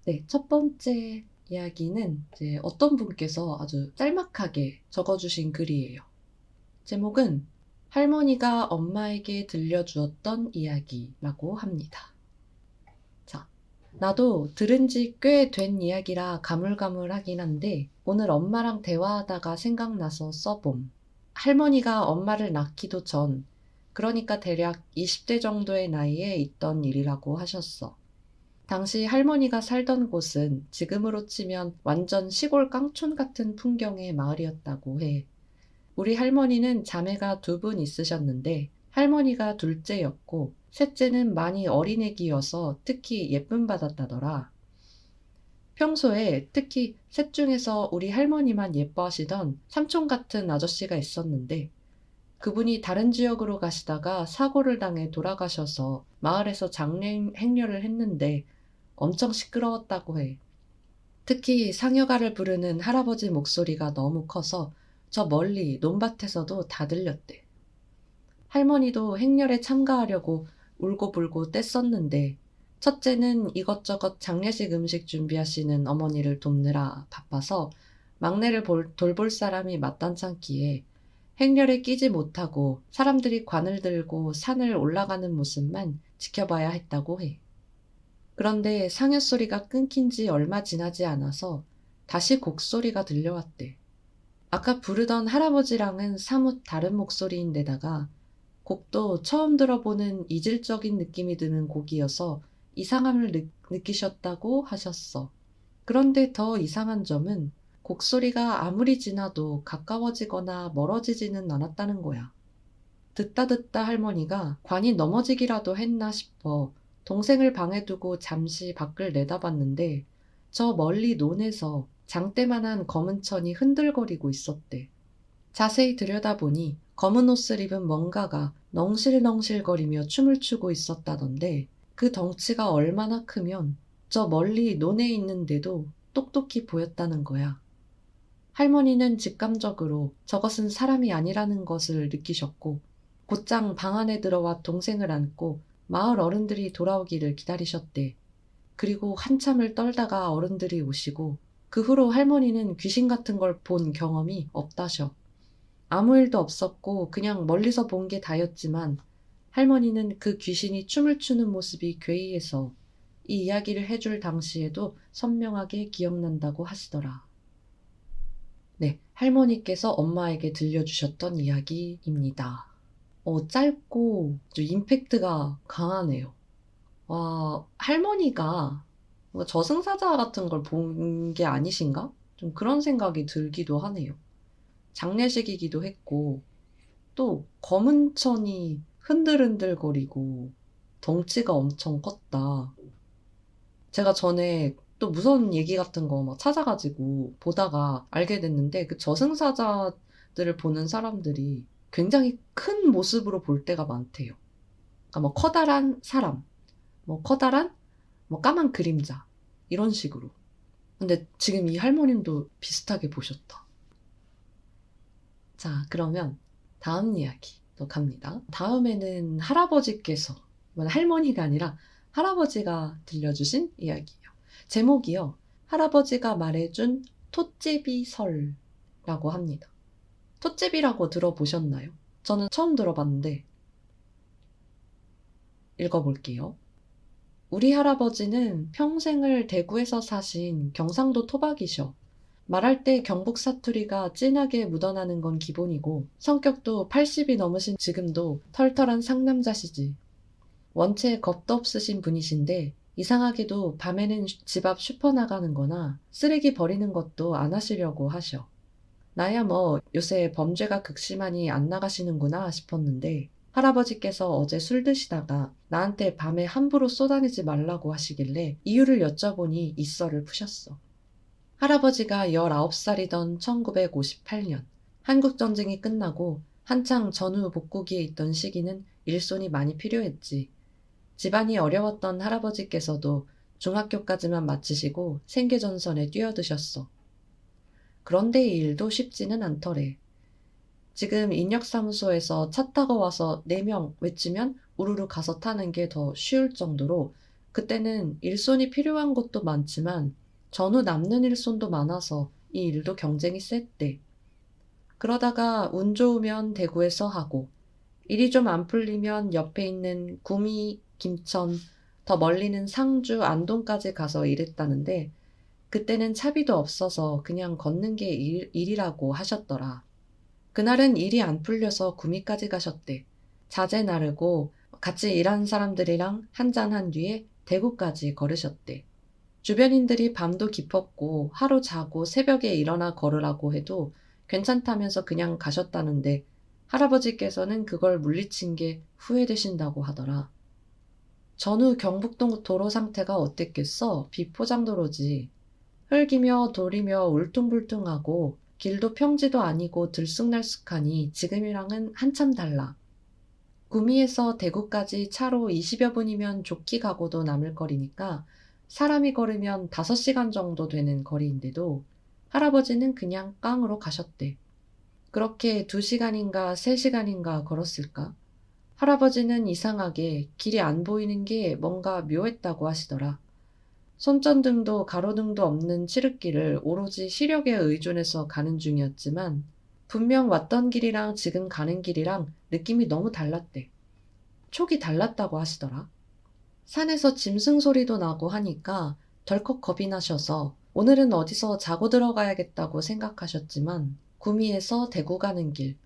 네, 첫 번째 이야기는 이제 어떤 분께서 아주 짤막하게 적어주신 글이에요. 제목은 할머니가 엄마에게 들려주었던 이야기라고 합니다. 자, 나도 들은 지 꽤 된 이야기라 가물가물하긴 한데 오늘 엄마랑 대화하다가 생각나서 써봄. 할머니가 엄마를 낳기도 전, 그러니까 대략 20대 정도의 나이에 있던 일이라고 하셨어. 당시 할머니가 살던 곳은 지금으로 치면 완전 시골 깡촌 같은 풍경의 마을이었다고 해. 우리 할머니는 자매가 두 분 있으셨는데 할머니가 둘째였고 셋째는 많이 어린 애기여서 특히 예쁨 받았다더라. 평소에 특히 셋 중에서 우리 할머니만 예뻐하시던 삼촌 같은 아저씨가 있었는데 그분이 다른 지역으로 가시다가 사고를 당해 돌아가셔서 마을에서 장례 행렬을 했는데 엄청 시끄러웠다고 해. 특히 상여가를 부르는 할아버지 목소리가 너무 커서 저 멀리 논밭에서도 다 들렸대. 할머니도 행렬에 참가하려고 울고불고 뗐었는데 첫째는 이것저것 장례식 음식 준비하시는 어머니를 돕느라 바빠서 막내를 돌볼 사람이 마땅찮기에 행렬에 끼지 못하고 사람들이 관을 들고 산을 올라가는 모습만 지켜봐야 했다고 해. 그런데 상여 소리가 끊긴 지 얼마 지나지 않아서 다시 곡소리가 들려왔대. 아까 부르던 할아버지랑은 사뭇 다른 목소리인데다가 곡도 처음 들어보는 이질적인 느낌이 드는 곡이어서 이상함을 느끼셨다고 하셨어. 그런데 더 이상한 점은 곡소리가 아무리 지나도 가까워지거나 멀어지지는 않았다는 거야. 듣다 할머니가 관이 넘어지기라도 했나 싶어 동생을 방에 두고 잠시 밖을 내다봤는데 저 멀리 논에서 장대만한 검은 천이 흔들거리고 있었대. 자세히 들여다보니 검은 옷을 입은 뭔가가 넝실넝실거리며 춤을 추고 있었다던데 그 덩치가 얼마나 크면 저 멀리 논에 있는데도 똑똑히 보였다는 거야. 할머니는 직감적으로 저것은 사람이 아니라는 것을 느끼셨고 곧장 방 안에 들어와 동생을 안고 마을 어른들이 돌아오기를 기다리셨대. 그리고 한참을 떨다가 어른들이 오시고 그 후로 할머니는 귀신 같은 걸 본 경험이 없다셔. 아무 일도 없었고 그냥 멀리서 본 게 다였지만 할머니는 그 귀신이 춤을 추는 모습이 괴이해서 이 이야기를 해줄 당시에도 선명하게 기억난다고 하시더라. 네, 할머니께서 엄마에게 들려주셨던 이야기입니다. 짧고 좀 임팩트가 강하네요. 와, 할머니가 뭐 저승사자 같은 걸 본 게 아니신가? 좀 그런 생각이 들기도 하네요. 장례식이기도 했고, 또 검은 천이 흔들흔들거리고 덩치가 엄청 컸다. 제가 전에 또 무서운 얘기 같은 거 막 찾아가지고 보다가 알게 됐는데 그 저승사자들을 보는 사람들이 굉장히 큰 모습으로 볼 때가 많대요. 그러니까 뭐 커다란 사람, 뭐 커다란 뭐 까만 그림자 이런 식으로. 근데 지금 이 할머님도 비슷하게 보셨다. 자, 그러면 다음 이야기 또 갑니다. 다음에는 할아버지께서, 이건 할머니가 아니라 할아버지가 들려주신 이야기예요. 제목이요. 할아버지가 말해준 톳제비 설이라고 합니다. 톳제비라고 들어보셨나요? 저는 처음 들어봤는데 읽어볼게요. 우리 할아버지는 평생을 대구에서 사신 경상도 토박이셔. 말할 때 경북 사투리가 진하게 묻어나는 건 기본이고 성격도 80이 넘으신 지금도 털털한 상남자시지. 원체 겁도 없으신 분이신데 이상하게도 밤에는 집 앞 슈퍼 나가는 거나 쓰레기 버리는 것도 안 하시려고 하셔. 나야 뭐 요새 범죄가 극심하니 안 나가시는구나 싶었는데 할아버지께서 어제 술 드시다가 나한테 밤에 함부로 쏘다니지 말라고 하시길래 이유를 여쭤보니 이 썰을 푸셨어. 할아버지가 19살이던 1958년 한국전쟁이 끝나고 한창 전후 복구기에 있던 시기는 일손이 많이 필요했지. 집안이 어려웠던 할아버지께서도 중학교까지만 마치시고 생계전선에 뛰어드셨어. 그런데 이 일도 쉽지는 않더래. 지금 인력사무소에서 차 타고 와서 4명 외치면 우르르 가서 타는 게 더 쉬울 정도로 그때는 일손이 필요한 곳도 많지만 전후 남는 일손도 많아서 이 일도 경쟁이 셌대. 그러다가 운 좋으면 대구에서 하고 일이 좀 안 풀리면 옆에 있는 구미, 김천, 더 멀리는 상주, 안동까지 가서 일했다는데 그때는 차비도 없어서 그냥 걷는 게 일이라고 하셨더라. 그날은 일이 안 풀려서 구미까지 가셨대. 자재 나르고 같이 일한 사람들이랑 한잔한 뒤에 대구까지 걸으셨대. 주변인들이 밤도 깊었고 하루 자고 새벽에 일어나 걸으라고 해도 괜찮다면서 그냥 가셨다는데 할아버지께서는 그걸 물리친 게 후회되신다고 하더라. 전후 경북동 도로 상태가 어땠겠어? 비포장도로지. 흙이며 돌이며 울퉁불퉁하고 길도 평지도 아니고 들쑥날쑥하니 지금이랑은 한참 달라. 구미에서 대구까지 차로 20여 분이면 좋게 가고도 남을 거리니까 사람이 걸으면 5시간 정도 되는 거리인데도 할아버지는 그냥 깡으로 가셨대. 그렇게 2시간인가 3시간인가 걸었을까? 할아버지는 이상하게 길이 안 보이는 게 뭔가 묘했다고 하시더라. 손전등도 가로등도 없는 칠흑길을 오로지 시력에 의존해서 가는 중이었지만 분명 왔던 길이랑 지금 가는 길이랑 느낌이 너무 달랐대. 촉이 달랐다고 하시더라. 산에서 짐승 소리도 나고 하니까 덜컥 겁이 나셔서 오늘은 어디서 자고 들어가야겠다고 생각하셨지만 구미에서 대구 가는 길,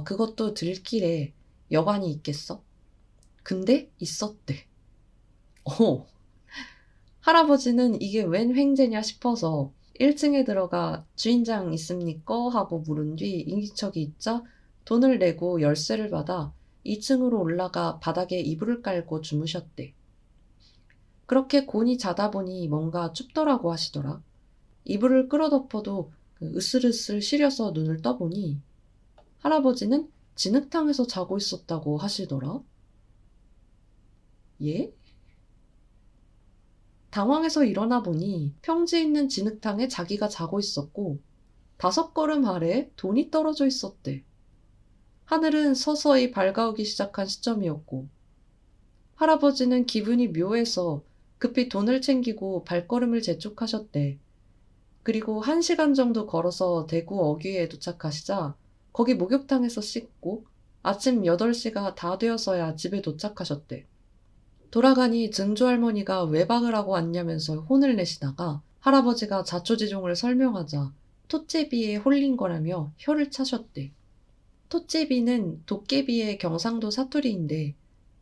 그것도 들길에 여관이 있겠어? 근데 있었대. 할아버지는 이게 웬 횡재냐 싶어서 1층에 들어가 주인장 있습니까? 하고 물은 뒤 인기척이 있자 돈을 내고 열쇠를 받아 2층으로 올라가 바닥에 이불을 깔고 주무셨대. 그렇게 곤히 자다 보니 뭔가 춥더라고 하시더라. 이불을 끌어덮어도 으슬으슬 시려서 눈을 떠보니 할아버지는 진흙탕에서 자고 있었다고 하시더라. 예? 당황해서 일어나 보니 평지에 있는 진흙탕에 자기가 자고 있었고 5걸음 아래에 돈이 떨어져 있었대. 하늘은 서서히 밝아오기 시작한 시점이었고 할아버지는 기분이 묘해서 급히 돈을 챙기고 발걸음을 재촉하셨대. 그리고 1시간 정도 걸어서 대구 어귀에 도착하시자 거기 목욕탕에서 씻고 아침 8시가 다 되어서야 집에 도착하셨대. 돌아가니 증조할머니가 외박을 하고 왔냐면서 혼을 내시다가 할아버지가 자초지종을 설명하자 토제비에 홀린 거라며 혀를 차셨대. 토제비는 도깨비의 경상도 사투리인데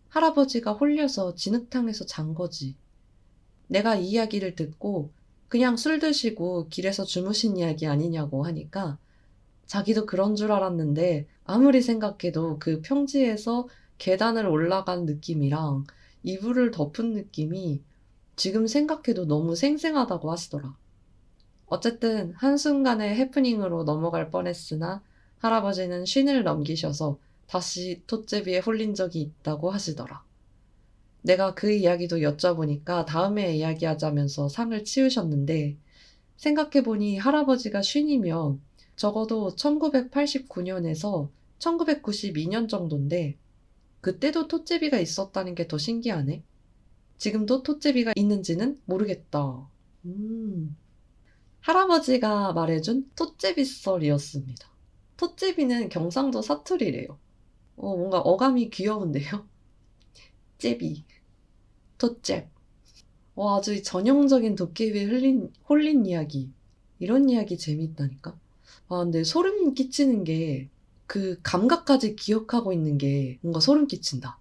할아버지가 홀려서 진흙탕에서 잔 거지. 내가 이 이야기를 듣고 그냥 술 드시고 길에서 주무신 이야기 아니냐고 하니까 자기도 그런 줄 알았는데 아무리 생각해도 그 평지에서 계단을 올라간 느낌이랑 이불을 덮은 느낌이 지금 생각해도 너무 생생하다고 하시더라. 어쨌든 한순간의 해프닝으로 넘어갈 뻔했으나 할아버지는 쉰을 넘기셔서 다시 톳제비에 홀린 적이 있다고 하시더라. 내가 그 이야기도 여쭤보니까 다음에 이야기하자면서 상을 치우셨는데 생각해보니 할아버지가 쉰이면 적어도 1989년에서 1992년 정도인데 그때도 톳제비가 있었다는 게 더 신기하네. 지금도 톳제비가 있는지는 모르겠다. 할아버지가 말해준 톳제비 썰이었습니다. 톳제비는 경상도 사투리래요. 뭔가 어감이 귀여운데요? 제비, 톳잽. 아주 전형적인 도깨비에 홀린 이야기. 이런 이야기 재미있다니까? 근데 소름 끼치는 게 그 감각까지 기억하고 있는 게 뭔가 소름 끼친다.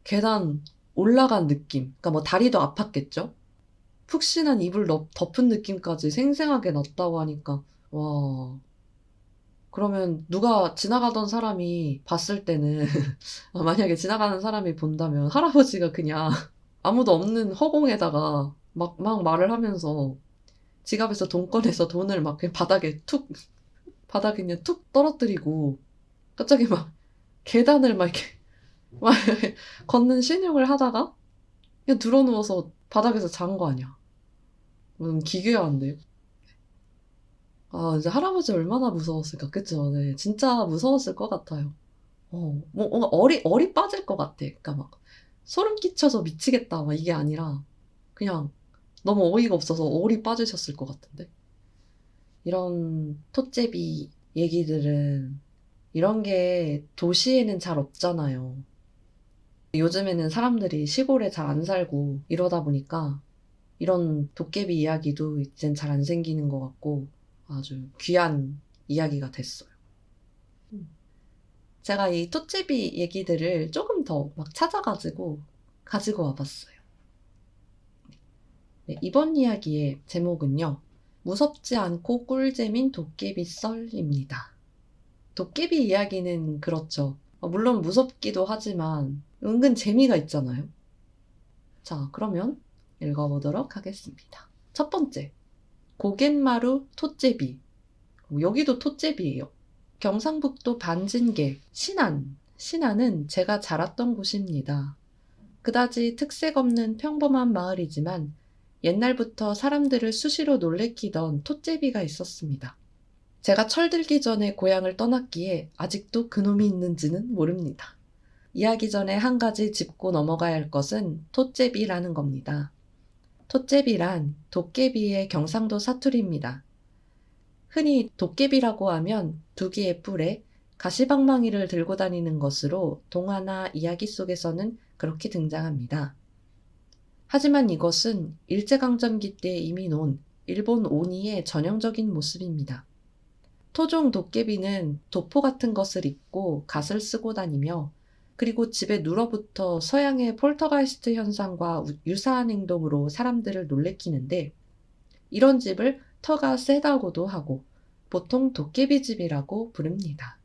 계단 올라간 느낌. 그러니까 뭐 다리도 아팠겠죠? 푹신한 이불 덮은 느낌까지 생생하게 났다고 하니까 와. 그러면 누가 지나가던 사람이 봤을 때는 만약에 지나가는 사람이 본다면 할아버지가 그냥 아무도 없는 허공에다가 막 말을 하면서 지갑에서 돈 꺼내서 돈을 막 그냥 바닥에 그냥 툭 떨어뜨리고 갑자기 막 계단을 막 이렇게 막 걷는 신용을 하다가 그냥 드러누워서 바닥에서 잔 거 아니야. 기괴한데요. 이제 할아버지 얼마나 무서웠을까, 그쵸? 네, 진짜 무서웠을 것 같아요. 뭔가 얼이 빠질 것 같아. 그러니까 막 소름 끼쳐서 미치겠다 막 이게 아니라 그냥 너무 어이가 없어서 얼이 빠지셨을 것 같은데. 이런 톳제비 얘기들은 이런 게 도시에는 잘 없잖아요. 요즘에는 사람들이 시골에 잘 안 살고 이러다 보니까 이런 도깨비 이야기도 이젠 잘 안 생기는 것 같고 아주 귀한 이야기가 됐어요. 제가 이 톳제비 얘기들을 조금 더 막 찾아가지고 가지고 와봤어요. 네, 이번 이야기의 제목은요. 무섭지 않고 꿀잼인 도깨비 썰입니다. 도깨비 이야기는 그렇죠. 물론 무섭기도 하지만 은근 재미가 있잖아요. 자, 그러면 읽어보도록 하겠습니다. 첫 번째, 고갯마루 톳제비. 여기도 톳제비예요. 경상북도 반진계 신안. 신안은 제가 자랐던 곳입니다. 그다지 특색 없는 평범한 마을이지만 옛날부터 사람들을 수시로 놀래키던 톳제비가 있었습니다. 제가 철들기 전에 고향을 떠났기에 아직도 그놈이 있는지는 모릅니다. 이야기 전에 한 가지 짚고 넘어가야 할 것은 톳제비라는 겁니다. 톳제비란 도깨비의 경상도 사투리입니다. 흔히 도깨비라고 하면 두 개의 뿔에 가시방망이를 들고 다니는 것으로 동화나 이야기 속에서는 그렇게 등장합니다. 하지만 이것은 일제강점기 때 이미 논 일본 오니의 전형적인 모습입니다. 토종 도깨비는 도포 같은 것을 입고 갓을 쓰고 다니며 그리고 집에 눌어붙어 서양의 폴터가이스트 현상과 유사한 행동으로 사람들을 놀래키는데 이런 집을 터가 세다고도 하고 보통 도깨비 집이라고 부릅니다.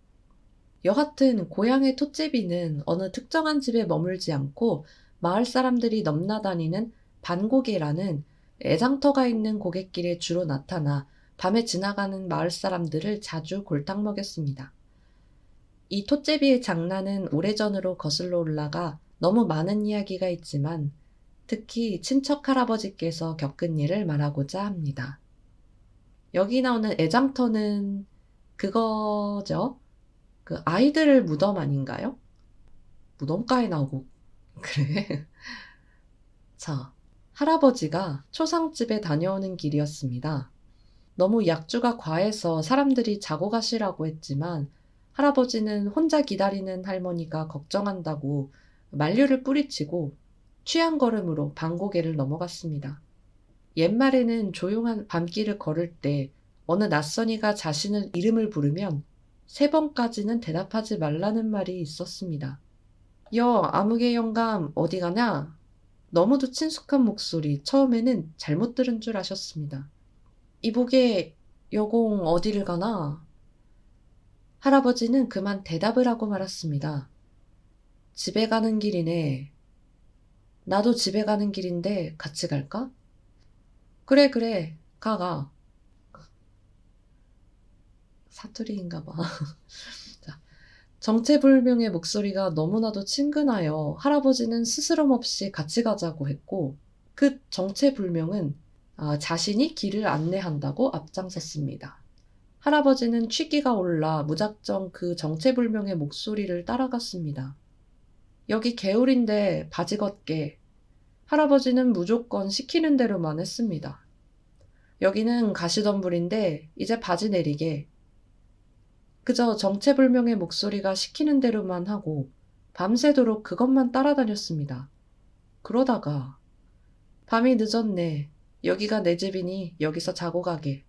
여하튼 고향의 톳제비는 어느 특정한 집에 머물지 않고 마을 사람들이 넘나다니는 반고개라는 애장터가 있는 고갯길에 주로 나타나 밤에 지나가는 마을 사람들을 자주 골탕 먹였습니다. 이 톳제비의 장난은 오래전으로 거슬러 올라가 너무 많은 이야기가 있지만 특히 친척 할아버지께서 겪은 일을 말하고자 합니다. 여기 나오는 애장터는 그거죠. 그 아이들 무덤 아닌가요? 무덤가에 나오고 그래. 자, 할아버지가 초상집에 다녀오는 길이었습니다. 너무 약주가 과해서 사람들이 자고 가시라고 했지만 할아버지는 혼자 기다리는 할머니가 걱정한다고 만류를 뿌리치고 취한 걸음으로 반고개를 넘어갔습니다. 옛말에는 조용한 밤길을 걸을 때 어느 낯선이가 자신의 이름을 부르면 3번까지는 대답하지 말라는 말이 있었습니다. 아무개 영감 어디 가냐? 너무도 친숙한 목소리, 처음에는 잘못 들은 줄 아셨습니다. 이보게 여공 어디를 가나? 할아버지는 그만 대답을 하고 말았습니다. 집에 가는 길이네. 나도 집에 가는 길인데 같이 갈까? 그래, 가. 사투리인가 봐. 자, 정체불명의 목소리가 너무나도 친근하여 할아버지는 스스럼 없이 같이 가자고 했고 그 정체불명은 자신이 길을 안내한다고 앞장섰습니다. 할아버지는 취기가 올라 무작정 그 정체불명의 목소리를 따라갔습니다. 여기 개울인데 바지 걷게. 할아버지는 무조건 시키는 대로만 했습니다. 여기는 가시덤불인데 이제 바지 내리게. 그저 정체불명의 목소리가 시키는 대로만 하고 밤새도록 그것만 따라다녔습니다. 그러다가 밤이 늦었네. 여기가 내 집이니 여기서 자고 가게.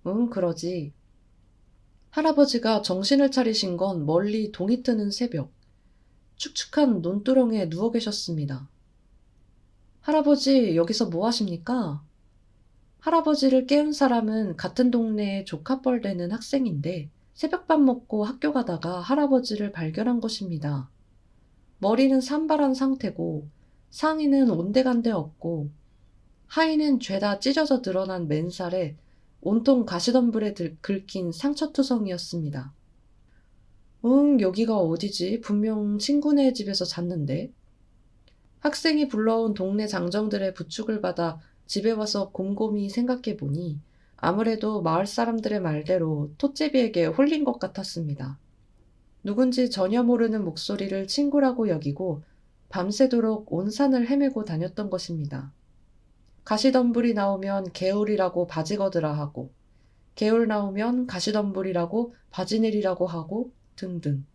응, 그러지. 할아버지가 정신을 차리신 건 멀리 동이 트는 새벽. 축축한 논두렁에 누워 계셨습니다. 할아버지, 여기서 뭐 하십니까? 할아버지를 깨운 사람은 같은 동네의 조카뻘 되는 학생인데 새벽밥 먹고 학교 가다가 할아버지를 발견한 것입니다. 머리는 산발한 상태고 상의는 온데간데 없고 하의는 죄다 찢어져 드러난 맨살에 온통 가시덤불에 긁힌 상처투성이었습니다. 응, 여기가 어디지? 분명 친구네 집에서 잤는데. 학생이 불러온 동네 장정들의 부축을 받아 집에 와서 곰곰이 생각해보니 아무래도 마을 사람들의 말대로 톳제비에게 홀린 것 같았습니다. 누군지 전혀 모르는 목소리를 친구라고 여기고 밤새도록 온 산을 헤매고 다녔던 것입니다. 가시덤불이 나오면 개울이라고 바지 걷으라 하고, 개울 나오면 가시덤불이라고 바지 내리라고 하고 등등.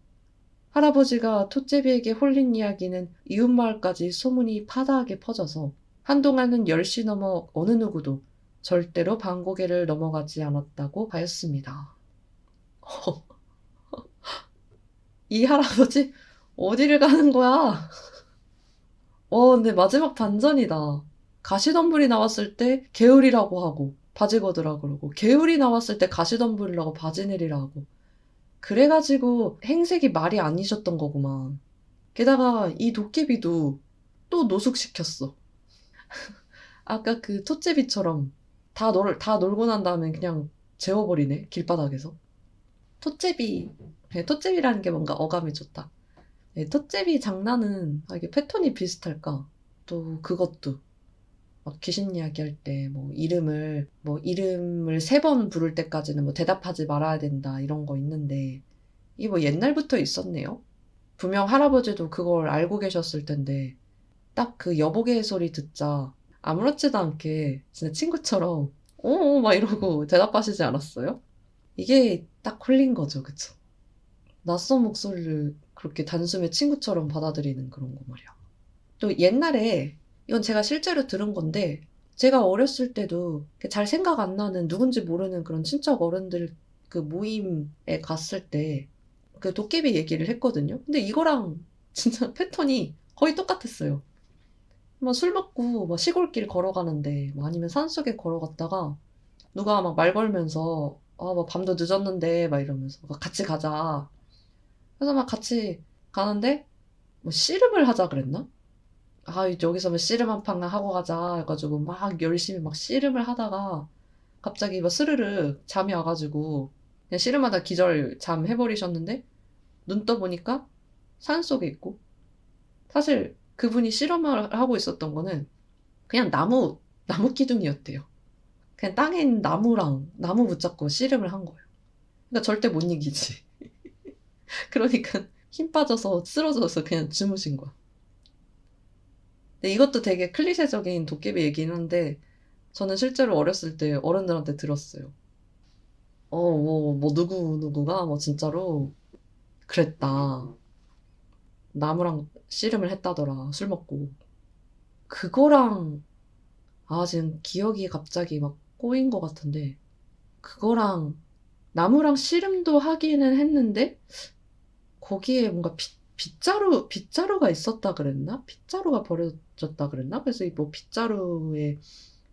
할아버지가 톳제비에게 홀린 이야기는 이웃마을까지 소문이 파다하게 퍼져서 한동안은 10시 넘어 어느 누구도 절대로 방고개를 넘어가지 않았다고 하였습니다. 이 할아버지 어디를 가는 거야? 근데 마지막 반전이다. 가시덤불이 나왔을 때 개울이라고 하고 바지 걷으라 그러고, 개울이 나왔을 때 가시덤불이라고 바지 내리라 하고, 그래가지고 행색이 말이 아니셨던 거구만. 게다가 이 도깨비도 또 노숙시켰어. 아까 그 톳제비처럼 다 놀고 난 다음에 그냥 재워버리네, 길바닥에서. 톳제비, 네, 톳제비라는 게 뭔가 어감이 좋다. 네, 톳제비 장난은 이게 패턴이 비슷할까? 또 그것도 막 귀신 이야기할 때 이름을 3번 부를 때까지는 대답하지 말아야 된다 이런 거 있는데, 이게 옛날부터 있었네요. 분명 할아버지도 그걸 알고 계셨을 텐데 딱 그 여보개의 소리 듣자 아무렇지도 않게 진짜 친구처럼 막 이러고 대답하시지 않았어요? 이게 딱 홀린 거죠, 그쵸? 낯선 목소리를 그렇게 단숨에 친구처럼 받아들이는 그런 거 말이야. 또 옛날에, 이건 제가 실제로 들은 건데, 제가 어렸을 때도 잘 생각 안 나는 누군지 모르는 그런 친척 어른들 그 모임에 갔을 때 그 도깨비 얘기를 했거든요. 근데 이거랑 진짜 패턴이 거의 똑같았어요. 술 먹고 시골길 걸어가는데, 아니면 산속에 걸어갔다가 누가 막 말 걸면서 밤도 늦었는데 막 이러면서 같이 가자. 그래서 막 같이 가는데 씨름을 하자 그랬나? 여기서 씨름 한 판 하고 가자 해가지고 막 열심히 막 씨름을 하다가 갑자기 스르르 잠이 와가지고 그냥 씨름하다 기절 잠 해버리셨는데, 눈 떠보니까 산속에 있고, 사실 그분이 씨름을 하고 있었던 거는 그냥 나무 기둥이었대요. 그냥 땅에 있는 나무 붙잡고 씨름을 한 거예요. 그러니까 절대 못 이기지. 그러니까 힘 빠져서 쓰러져서 그냥 주무신 거야. 근데 이것도 되게 클리셰적인 도깨비 얘기긴 한데, 저는 실제로 어렸을 때 어른들한테 들었어요. 누구가 진짜로 그랬다. 나무랑 씨름을 했다더라, 술 먹고. 그거랑, 지금 기억이 갑자기 막 꼬인 것 같은데, 그거랑 나무랑 씨름도 하기는 했는데, 거기에 뭔가 빗자루가 있었다 그랬나? 빗자루가 버려졌다 그랬나? 그래서 이 빗자루에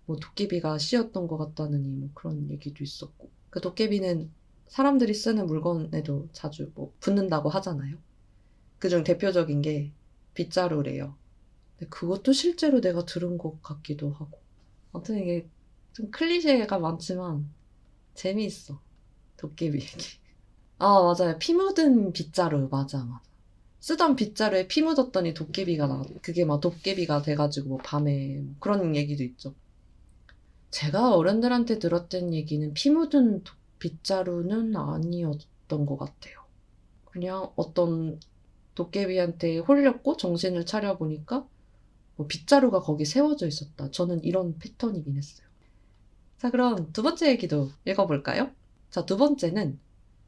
도깨비가 씌었던 것 같다느니 그런 얘기도 있었고. 그 도깨비는 사람들이 쓰는 물건에도 자주 붙는다고 하잖아요. 그중 대표적인 게 빗자루래요. 근데 그것도 실제로 내가 들은 것 같기도 하고. 아무튼 이게 좀 클리셰가 많지만 재미있어. 도깨비 얘기. 맞아요. 피 묻은 빗자루. 맞아. 쓰던 빗자루에 피 묻었더니 도깨비가 그게 도깨비가 돼가지고 밤에 그런 얘기도 있죠. 제가 어른들한테 들었던 얘기는 피 묻은 빗자루는 아니었던 것 같아요. 그냥 어떤 도깨비한테 홀렸고 정신을 차려보니까 빗자루가 거기 세워져 있었다. 저는 이런 패턴이긴 했어요. 자, 그럼 두 번째 얘기도 읽어볼까요? 자, 두 번째는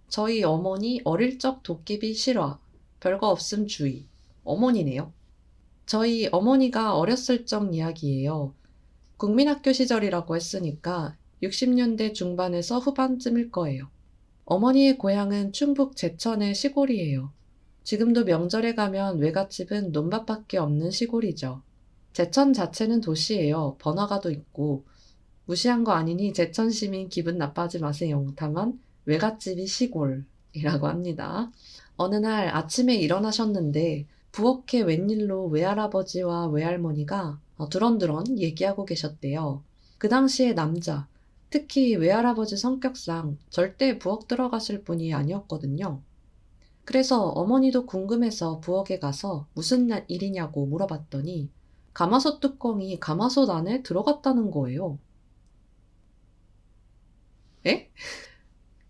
저희 어머니 어릴 적 도깨비 실화, 별거 없음 주의. 어머니네요. 저희 어머니가 어렸을 적 이야기예요. 국민학교 시절이라고 했으니까 60년대 중반에서 후반쯤일 거예요. 어머니의 고향은 충북 제천의 시골이에요. 지금도 명절에 가면 외갓집은 논밭밖에 없는 시골이죠. 제천 자체는 도시예요. 번화가도 있고. 무시한 거 아니니 제천 시민 기분 나빠하지 마세요. 다만 외갓집이 시골이라고 합니다. 어느 날 아침에 일어나셨는데 부엌에 웬일로 외할아버지와 외할머니가 두런두런 얘기하고 계셨대요. 그 당시의 남자, 특히 외할아버지 성격상 절대 부엌 들어가실 분이 아니었거든요. 그래서 어머니도 궁금해서 부엌에 가서 무슨 일이냐고 물어봤더니 가마솥 뚜껑이 가마솥 안에 들어갔다는 거예요. 에?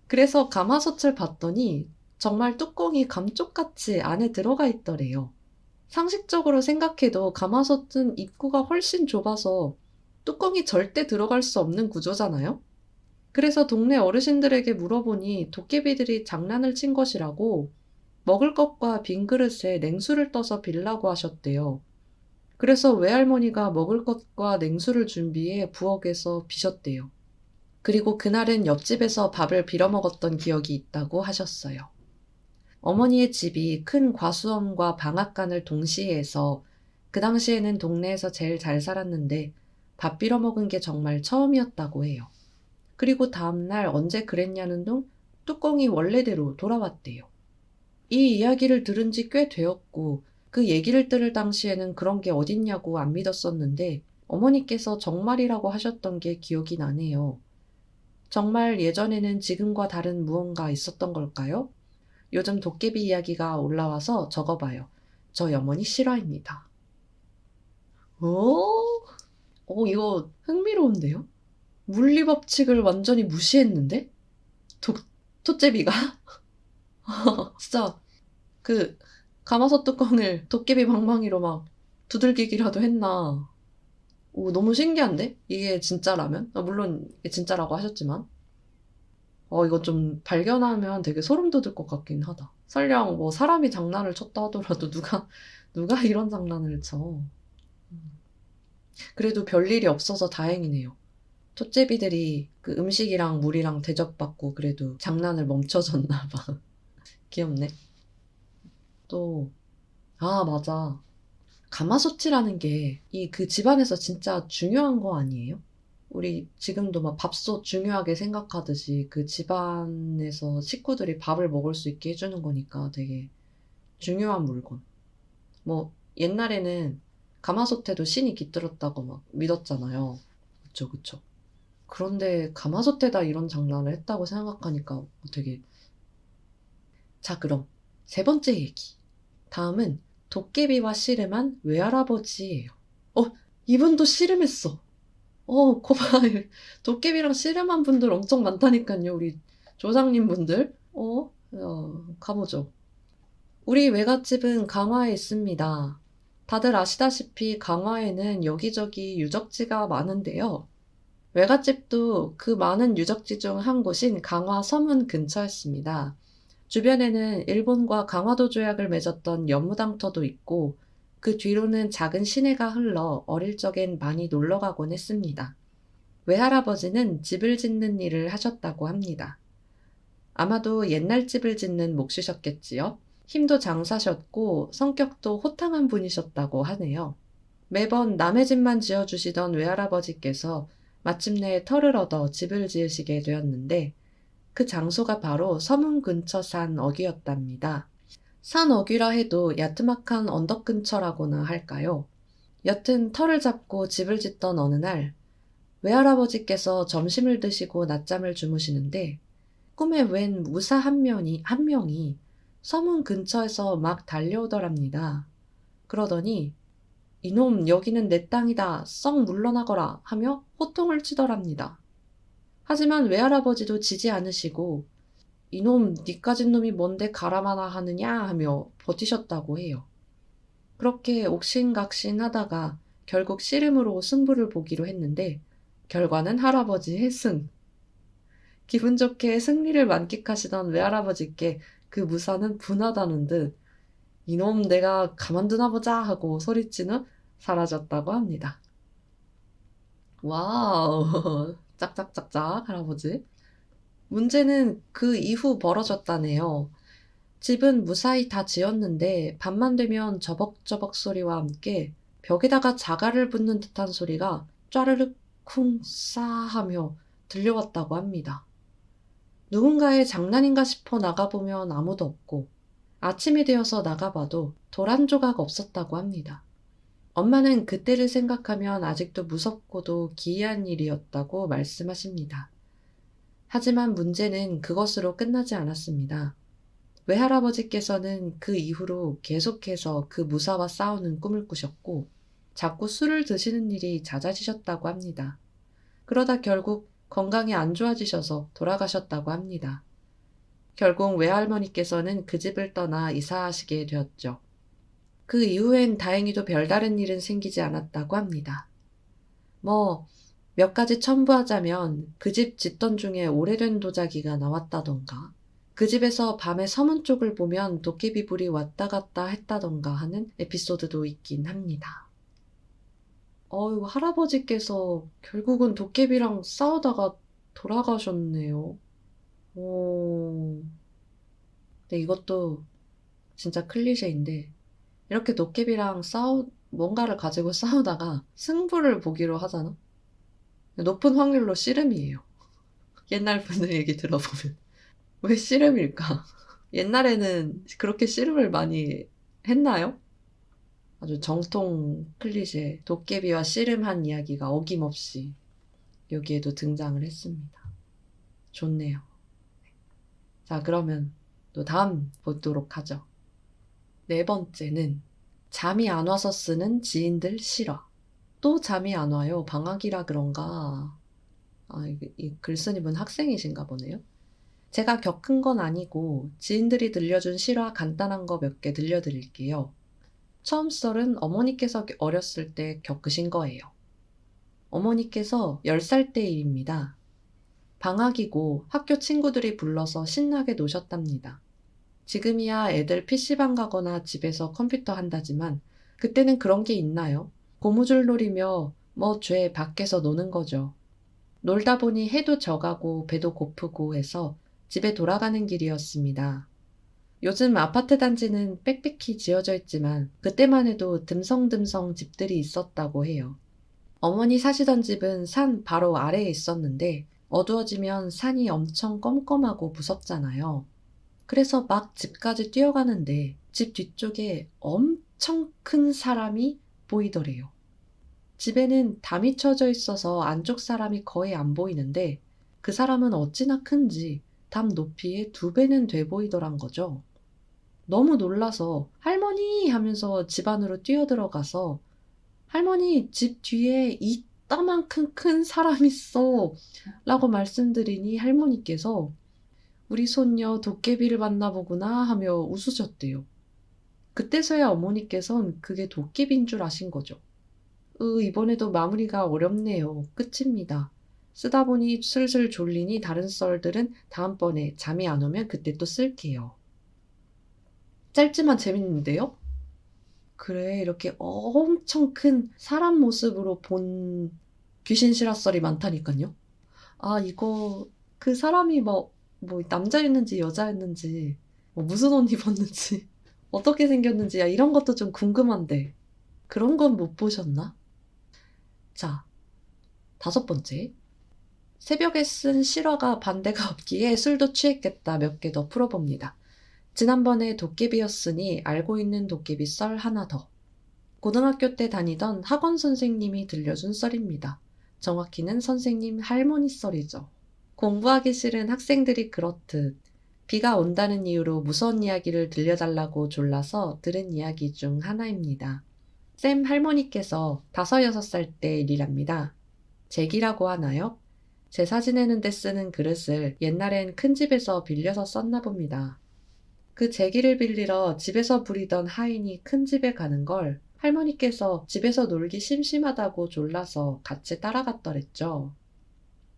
그래서 가마솥을 봤더니 정말 뚜껑이 감쪽같이 안에 들어가 있더래요. 상식적으로 생각해도 가마솥은 입구가 훨씬 좁아서 뚜껑이 절대 들어갈 수 없는 구조잖아요? 그래서 동네 어르신들에게 물어보니 도깨비들이 장난을 친 것이라고 먹을 것과 빈 그릇에 냉수를 떠서 빌라고 하셨대요. 그래서 외할머니가 먹을 것과 냉수를 준비해 부엌에서 비셨대요. 그리고 그날은 옆집에서 밥을 빌어 먹었던 기억이 있다고 하셨어요. 어머니의 집이 큰 과수원과 방앗간을 동시에 해서 그 당시에는 동네에서 제일 잘 살았는데 밥 빌어 먹은 게 정말 처음이었다고 해요. 그리고 다음날 언제 그랬냐는 둥 뚜껑이 원래대로 돌아왔대요. 이 이야기를 들은 지 꽤 되었고 그 얘기를 들을 당시에는 그런 게 어딨냐고 안 믿었었는데 어머니께서 정말이라고 하셨던 게 기억이 나네요. 정말 예전에는 지금과 다른 무언가 있었던 걸까요? 요즘 도깨비 이야기가 올라와서 적어봐요. 저희 어머니 실화입니다. 오, 이거 흥미로운데요? 물리법칙을 완전히 무시했는데? 토제비가? 진짜 그 가마솥 뚜껑을 도깨비 방망이로 막 두들기기라도 했나. 오, 너무 신기한데? 이게 진짜라면? 물론 이게 진짜라고 하셨지만. 이거 좀 발견하면 되게 소름 돋을 것 같긴 하다. 설령 뭐 사람이 장난을 쳤다 하더라도 누가 이런 장난을 쳐. 그래도 별일이 없어서 다행이네요. 토제비들이 그 음식이랑 물이랑 대접받고 그래도 장난을 멈춰줬나 봐. 귀엽네. 또, 맞아. 가마솥이라는 게 이 그 집안에서 진짜 중요한 거 아니에요? 우리 지금도 막 밥솥 중요하게 생각하듯이 그 집안에서 식구들이 밥을 먹을 수 있게 해주는 거니까 되게 중요한 물건. 뭐 옛날에는 가마솥에도 신이 깃들었다고 막 믿었잖아요. 그쵸, 그쵸. 그런데 가마솥에다 이런 장난을 했다고 생각하니까 되게. 자, 그럼 세 번째 얘기. 다음은 도깨비와 씨름한 외할아버지예요. 이분도 씨름했어. 거봐. 도깨비랑 씨름한 분들 엄청 많다니까요. 우리 조상님 분들. 가보죠. 우리 외갓집은 강화에 있습니다. 다들 아시다시피 강화에는 여기저기 유적지가 많은데요. 외갓집도 그 많은 유적지 중 한 곳인 강화 서문 근처였습니다. 주변에는 일본과 강화도 조약을 맺었던 연무당터도 있고 그 뒤로는 작은 시내가 흘러 어릴 적엔 많이 놀러 가곤 했습니다. 외할아버지는 집을 짓는 일을 하셨다고 합니다. 아마도 옛날 집을 짓는 몫이셨겠지요. 힘도 장사셨고 성격도 호탕한 분이셨다고 하네요. 매번 남의 집만 지어주시던 외할아버지께서 마침내 터를 얻어 집을 지으시게 되었는데 그 장소가 바로 서문 근처 산 어귀였답니다. 산 어귀라 해도 야트막한 언덕 근처라고나 할까요? 여튼 터를 잡고 집을 짓던 어느 날 외할아버지께서 점심을 드시고 낮잠을 주무시는데 꿈에 웬 무사 한 명이 서문 근처에서 막 달려오더랍니다. 그러더니 이놈 여기는 내 땅이다 썩 물러나거라 하며 호통을 치더랍니다. 하지만 외할아버지도 지지 않으시고 이놈 니까진 놈이 뭔데 가라마나 하느냐 하며 버티셨다고 해요. 그렇게 옥신각신 하다가 결국 씨름으로 승부를 보기로 했는데 결과는 할아버지의 승. 기분 좋게 승리를 만끽하시던 외할아버지께 그 무사는 분하다는 듯 이놈 내가 가만두나 보자 하고 소리친 후 사라졌다고 합니다. 와우, 짝짝짝짝 할아버지. 문제는 그 이후 벌어졌다네요. 집은 무사히 다 지었는데 밤만 되면 저벅저벅 소리와 함께 벽에다가 자갈을 붓는 듯한 소리가 짜르륵 쿵싸 하며 들려왔다고 합니다. 누군가의 장난인가 싶어 나가보면 아무도 없고 아침이 되어서 나가봐도 돌 한 조각 없었다고 합니다. 엄마는 그때를 생각하면 아직도 무섭고도 기이한 일이었다고 말씀하십니다. 하지만 문제는 그것으로 끝나지 않았습니다. 외할아버지께서는 그 이후로 계속해서 그 무사와 싸우는 꿈을 꾸셨고 자꾸 술을 드시는 일이 잦아지셨다고 합니다. 그러다 결국 건강이 안 좋아지셔서 돌아가셨다고 합니다. 결국 외할머니께서는 그 집을 떠나 이사하시게 되었죠. 그 이후엔 다행히도 별다른 일은 생기지 않았다고 합니다. 몇 가지 첨부하자면 그 집 짓던 중에 오래된 도자기가 나왔다던가, 그 집에서 밤에 서문 쪽을 보면 도깨비 불이 왔다 갔다 했다던가 하는 에피소드도 있긴 합니다. 이거 할아버지께서 결국은 도깨비랑 싸우다가 돌아가셨네요. 근데 이것도 진짜 클리셰인데, 이렇게 도깨비랑 뭔가를 가지고 싸우다가 승부를 보기로 하잖아? 높은 확률로 씨름이에요. 옛날 분들 얘기 들어보면. 왜 씨름일까? 옛날에는 그렇게 씨름을 많이 했나요? 아주 정통 클리셰, 도깨비와 씨름한 이야기가 어김없이 여기에도 등장을 했습니다. 좋네요. 자, 그러면 또 다음 보도록 하죠. 네 번째는 잠이 안 와서 쓰는 지인들 실화. 또 잠이 안 와요. 방학이라 그런가. 이 글쓴이 분 학생이신가 보네요. 제가 겪은 건 아니고 지인들이 들려준 실화 간단한 거 몇 개 들려드릴게요. 처음 썰은 어머니께서 어렸을 때 겪으신 거예요. 어머니께서 10살 때 일입니다. 방학이고 학교 친구들이 불러서 신나게 노셨답니다. 지금이야 애들 PC방 가거나 집에서 컴퓨터 한다지만 그때는 그런 게 있나요? 고무줄 놀이며 죄 밖에서 노는 거죠. 놀다 보니 해도 져가고 배도 고프고 해서 집에 돌아가는 길이었습니다. 요즘 아파트 단지는 빽빽히 지어져 있지만 그때만 해도 듬성듬성 집들이 있었다고 해요. 어머니 사시던 집은 산 바로 아래에 있었는데 어두워지면 산이 엄청 껌껌하고 무섭잖아요. 그래서 막 집까지 뛰어가는데 집 뒤쪽에 엄청 큰 사람이 보이더래요. 집에는 담이 쳐져 있어서 안쪽 사람이 거의 안 보이는데 그 사람은 어찌나 큰지 담 높이의 2배는 돼 보이더란 거죠. 너무 놀라서 할머니 하면서 집 안으로 뛰어들어가서 할머니 집 뒤에 이따만큼 큰 사람 있어 라고 말씀드리니 할머니께서 우리 손녀 도깨비를 만나보구나 하며 웃으셨대요. 그때서야 어머니께선 그게 도깨비인 줄 아신 거죠. 이번에도 마무리가 어렵네요. 끝입니다. 쓰다 보니 슬슬 졸리니 다른 썰들은 다음번에 잠이 안 오면 그때 또 쓸게요. 짧지만 재밌는데요? 그래, 이렇게 엄청 큰 사람 모습으로 본 귀신 실화썰이 많다니까요. 이거 그 사람이 남자였는지 여자였는지 무슨 옷 입었는지 어떻게 생겼는지 이런 것도 좀 궁금한데 그런 건 못 보셨나? 자, 5번째. 새벽에 쓴 실화가 반대가 없기에 술도 취했겠다 몇 개 더 풀어봅니다. 지난번에 도깨비였으니 알고 있는 도깨비 썰 하나 더. 고등학교 때 다니던 학원 선생님이 들려준 썰입니다. 정확히는 선생님 할머니 썰이죠. 공부하기 싫은 학생들이 그렇듯 비가 온다는 이유로 무서운 이야기를 들려달라고 졸라서 들은 이야기 중 하나입니다. 쌤 할머니께서 5, 6살 때 일이랍니다. 잭이라고 하나요? 제 사지내는 데 쓰는 그릇을 옛날엔 큰 집에서 빌려서 썼나 봅니다. 그 제기를 빌리러 집에서 부리던 하인이 큰 집에 가는 걸 할머니께서 집에서 놀기 심심하다고 졸라서 같이 따라갔더랬죠.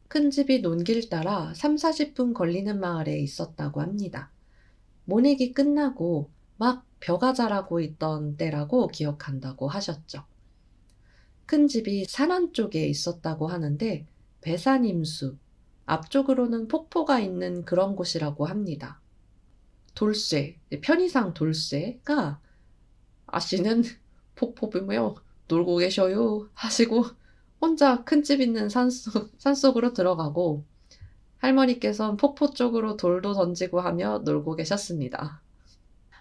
큰 집이 논길 따라 3, 40분 걸리는 마을에 있었다고 합니다. 모내기 끝나고 막 벼가 자라고 있던 때라고 기억한다고 하셨죠. 큰 집이 산 안쪽에 있었다고 하는데 배산임수, 앞쪽으로는 폭포가 있는 그런 곳이라고 합니다. 돌쇠, 편의상 돌쇠가 아씨는 폭포 보며 놀고 계셔요 하시고 혼자 큰 집 있는 산속으로 들어가고 할머니께서는 폭포 쪽으로 돌도 던지고 하며 놀고 계셨습니다.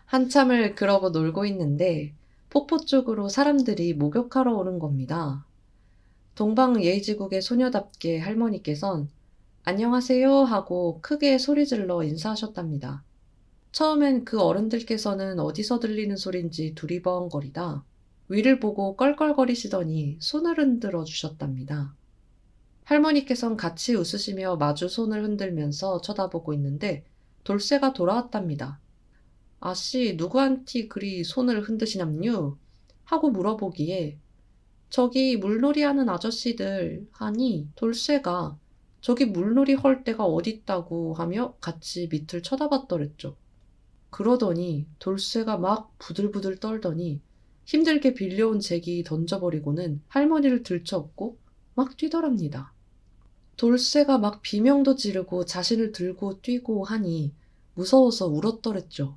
한참을 그러고 놀고 있는데 폭포 쪽으로 사람들이 목욕하러 오는 겁니다. 동방예의지국의 소녀답게 할머니께선 안녕하세요 하고 크게 소리질러 인사하셨답니다. 처음엔 그 어른들께서는 어디서 들리는 소린지 두리번거리다 위를 보고 껄껄거리시더니 손을 흔들어 주셨답니다. 할머니께선 같이 웃으시며 마주 손을 흔들면서 쳐다보고 있는데 돌쇠가 돌아왔답니다. 아씨, 누구한테 그리 손을 흔드시남요? 하고 물어보기에 저기 물놀이 하는 아저씨들 하니 돌쇠가 저기 물놀이 할 데가 어딨다고 하며 같이 밑을 쳐다봤더랬죠. 그러더니 돌쇠가 막 부들부들 떨더니 힘들게 빌려온 제기 던져버리고는 할머니를 들쳐업고 막 뛰더랍니다. 돌쇠가 막 비명도 지르고 자신을 들고 뛰고 하니 무서워서 울었더랬죠.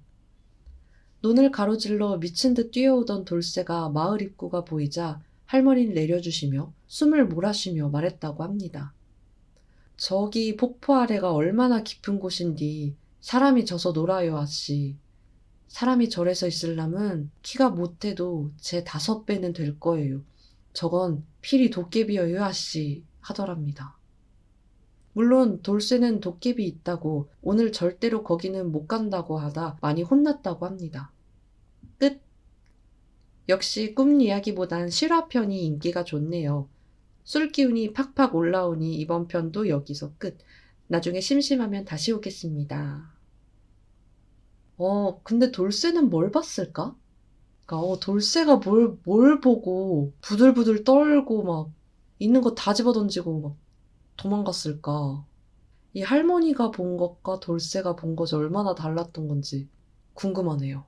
눈을 가로질러 미친 듯 뛰어오던 돌쇠가 마을 입구가 보이자 할머니를 내려주시며 숨을 몰아쉬며 말했다고 합니다. 저기 폭포 아래가 얼마나 깊은 곳인디 사람이 져서 놀아요, 아씨. 사람이 절에서 있을람은 키가 못해도 제 5배는 될 거예요. 저건 필히 도깨비여요, 아씨. 하더랍니다. 물론 돌쇠는 도깨비 있다고 오늘 절대로 거기는 못 간다고 하다 많이 혼났다고 합니다. 끝. 역시 꿈 이야기보단 실화편이 인기가 좋네요. 술 기운이 팍팍 올라오니 이번 편도 여기서 끝. 나중에 심심하면 다시 오겠습니다. 근데 돌쇠는 뭘 봤을까? 그러니까 돌쇠가 뭘 보고 부들부들 떨고 막 있는 거 다 집어던지고 막 도망갔을까? 이 할머니가 본 것과 돌쇠가 본 것이 얼마나 달랐던 건지 궁금하네요.